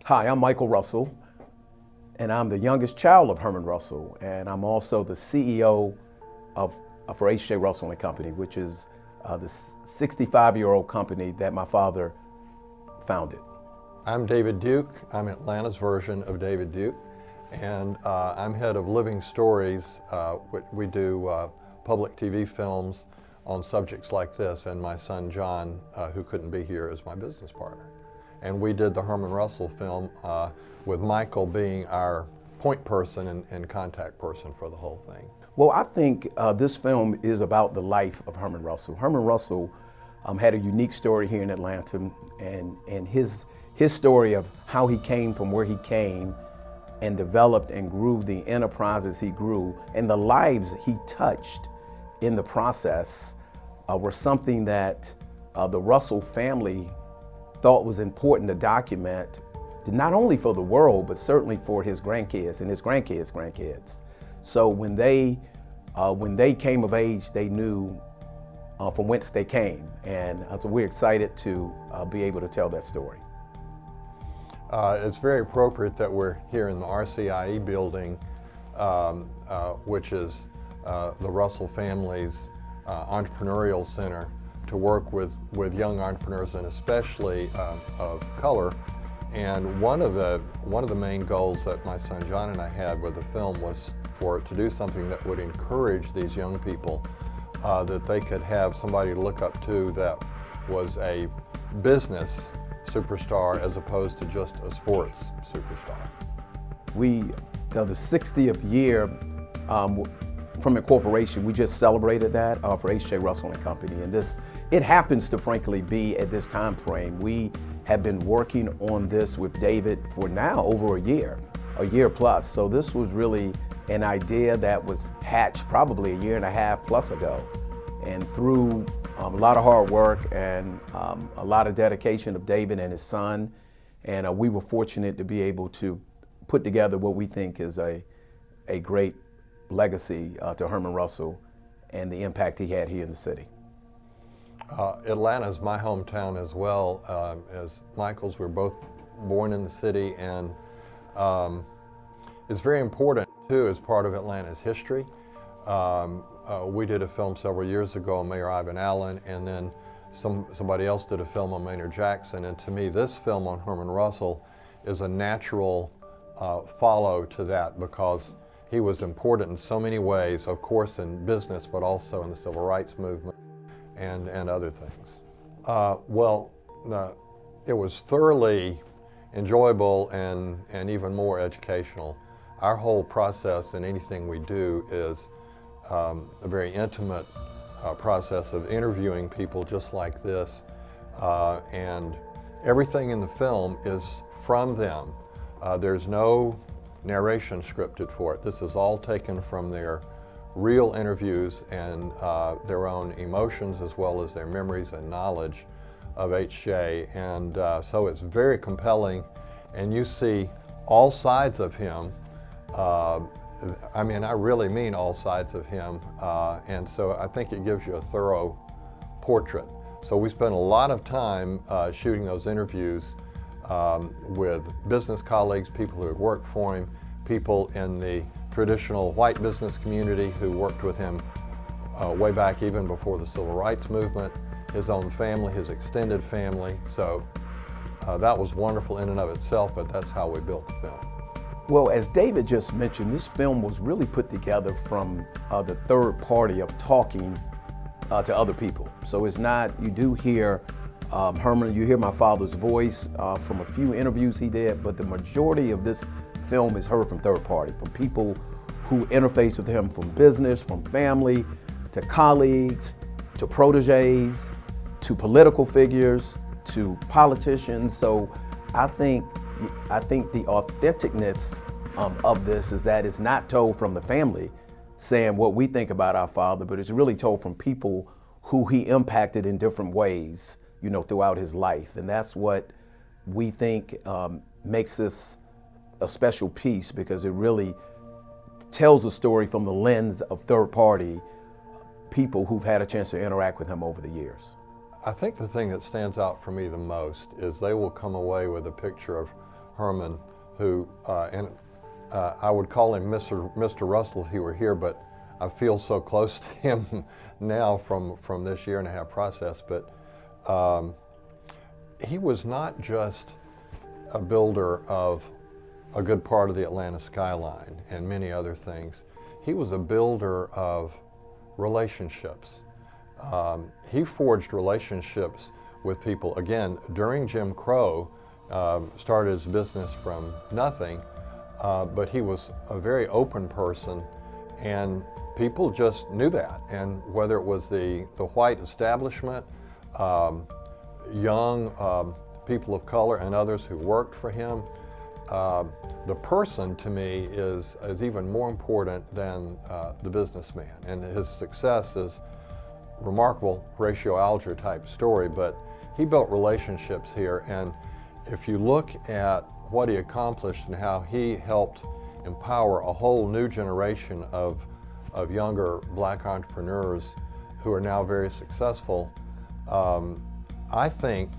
Hi, I'm Michael Russell, and I'm the youngest child of Herman Russell, and I'm also the CEO of for H.J. Russell and Company, which is the 65-year-old company that my father founded. I'm David Duke. I'm Atlanta's version of David Duke, and I'm head of Living Stories. We do public TV films on subjects like this, and my son John, who couldn't be here, is my business partner. And we did the Herman Russell film with Michael being our point person and contact person for the whole thing. Well, I think this film is about the life of Herman Russell. Herman Russell had a unique story here in Atlanta, and his story of how he came from where he came and developed and grew the enterprises he grew, and the lives he touched in the process were something that the Russell family thought was important to document, not only for the world, but certainly for his grandkids and his grandkids. So when they came of age, they knew from whence they came. And so we're excited to be able to tell that story. It's very appropriate that we're here in the RCIE building, which is the Russell family's entrepreneurial center, to work with young entrepreneurs, and especially of color. And one of the main goals that my son John and I had with the film was for it to do something that would encourage these young people, that they could have somebody to look up to that was a business superstar as opposed to just a sports superstar. The 60th year from incorporation, we just celebrated that for H.J. Russell and Company, and it happens to frankly be at this time frame. We have been working on this with David for now over a year plus. So this was really an idea that was hatched probably a year and a half plus ago, and through a lot of hard work and a lot of dedication of David and his son, and we were fortunate to be able to put together what we think is a great legacy to Herman Russell and the impact he had here in the city. Atlanta is my hometown as well as Michael's. We're both born in the city, and it's very important too as part of Atlanta's history. We did a film several years ago on Mayor Ivan Allen, and then somebody else did a film on Maynard Jackson, and to me this film on Herman Russell is a natural follow to that, because he was important in so many ways, of course in business, but also in the civil rights movement and other things. It was thoroughly enjoyable and even more educational. Our whole process in anything we do is a very intimate process of interviewing people just like this, and everything in the film is from them. There's no narration scripted for it. This is all taken from their real interviews and their own emotions, as well as their memories and knowledge of H.J. And so it's very compelling, and you see all sides of him. I mean, I really mean all sides of him, and so I think it gives you a thorough portrait. So we spent a lot of time shooting those interviews with business colleagues, people who had worked for him, people in the traditional white business community who worked with him way back even before the civil rights movement, his own family, his extended family. So that was wonderful in and of itself, but that's how we built the film. Well, as David just mentioned, this film was really put together from the third party of talking to other people. So it's not, you do hear Herman, you hear my father's voice from a few interviews he did, but the majority of this film is heard from third party, from people who interface with him, from business, from family, to colleagues, to proteges, to political figures, to politicians. So I think the authenticness of this is that it's not told from the family saying what we think about our father, but it's really told from people who he impacted in different ways, throughout his life. And that's what we think makes this a special piece, because it really tells a story from the lens of third party people who've had a chance to interact with him over the years. I think the thing that stands out for me the most is they will come away with a picture of Herman, who, I would call him Mr. Russell if he were here, but I feel so close to him now from this year and a half process. But he was not just a builder of a good part of the Atlanta skyline and many other things. He was a builder of relationships. He forged relationships with people. Again, during Jim Crow, started his business from nothing, but he was a very open person, and people just knew that. And whether it was the white establishment, young people of color and others who worked for him, the person to me is even more important than the businessman. And his success is remarkable ratio algebra type story, but he built relationships here. And if you look at what he accomplished and how he helped empower a whole new generation of younger black entrepreneurs who are now very successful, I think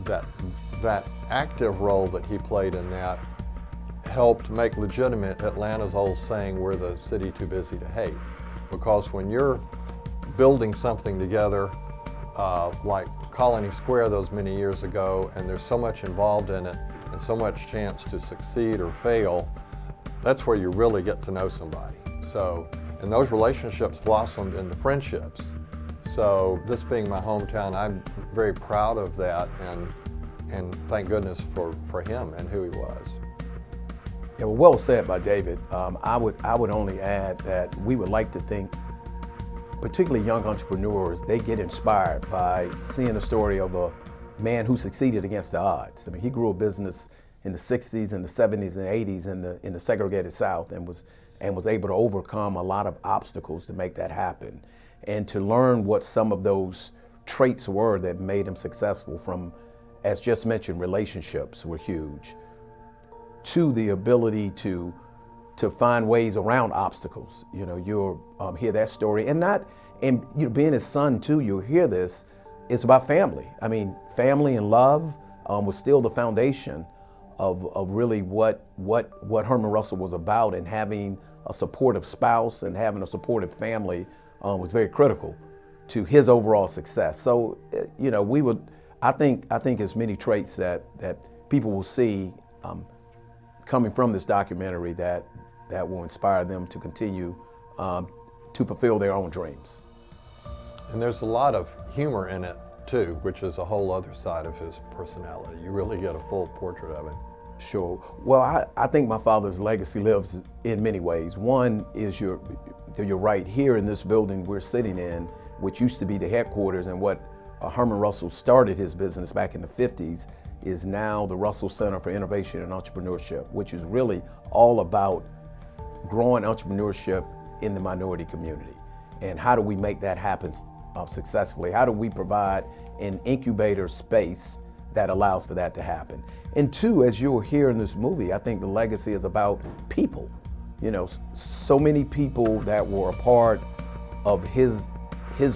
that active role that he played in that helped make legitimate Atlanta's old saying, "We're the city too busy to hate." Because when you're building something together, like Colony Square those many years ago, and there's so much involved in it and so much chance to succeed or fail, that's where you really get to know somebody. So, and those relationships blossomed into friendships. So this being my hometown, I'm very proud of that, and thank goodness for him and who he was. Yeah, well said by David. I would only add that we would like to think, particularly young entrepreneurs, they get inspired by seeing a story of a man who succeeded against the odds. I mean, he grew a business in the 60s and the 70s and 80s in the segregated South, and was able to overcome a lot of obstacles to make that happen, and to learn what some of those traits were that made him successful, from, as just mentioned, relationships were huge, to the ability to find ways around obstacles. You know, you'll hear that story, and being his son too, you'll hear this. It's about family. I mean, family and love was still the foundation of really what Herman Russell was about, and having a supportive spouse and having a supportive family was very critical to his overall success. So, you know, I think as many traits that people will see coming from this documentary that will inspire them to continue to fulfill their own dreams. And there's a lot of humor in it too, which is a whole other side of his personality. You really get a full portrait of him. Sure. Well, I think my father's legacy lives in many ways. One is you're right, here in this building we're sitting in, which used to be the headquarters, and what Herman Russell started his business back in the 50s, is now the Russell Center for Innovation and Entrepreneurship, which is really all about growing entrepreneurship in the minority community. And how do we make that happen successfully? How do we provide an incubator space that allows for that to happen? And two, as you'll hear in this movie, I think the legacy is about people. You know, so many people that were a part of his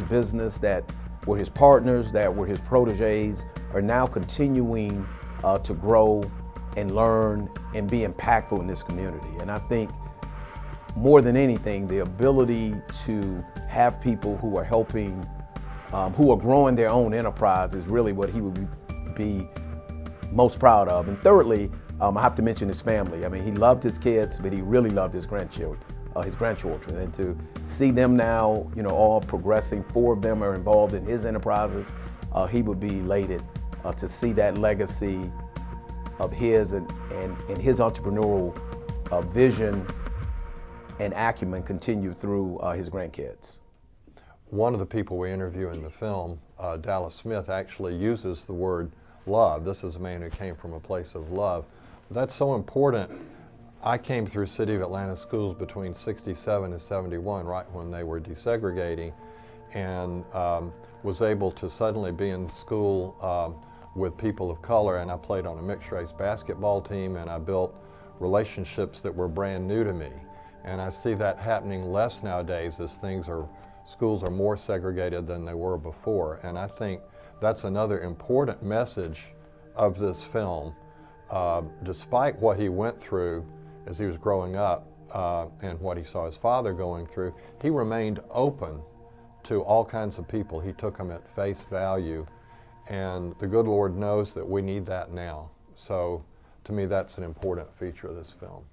business, that were his partners, that were his proteges, are now continuing to grow and learn and be impactful in this community. And I think more than anything, the ability to have people who are helping, who are growing their own enterprise, is really what he would be most proud of. And thirdly, I have to mention his family. I mean, he loved his kids, but he really loved his grandchildren. And to see them now, you know, all progressing, 4 of them are involved in his enterprises, he would be elated to see that legacy of his and his entrepreneurial vision and acumen continue through his grandkids. One of the people we interview in the film, Dallas Smith, actually uses the word love. This is a man who came from a place of love. That's so important. I came through City of Atlanta schools between 67 and 71, right when they were desegregating, and was able to suddenly be in school with people of color, and I played on a mixed race basketball team, and I built relationships that were brand new to me. And I see that happening less nowadays as schools are more segregated than they were before. And I think that's another important message of this film, despite what he went through as he was growing up and what he saw his father going through, he remained open to all kinds of people. He took them at face value, and the good Lord knows that we need that now. So to me, that's an important feature of this film.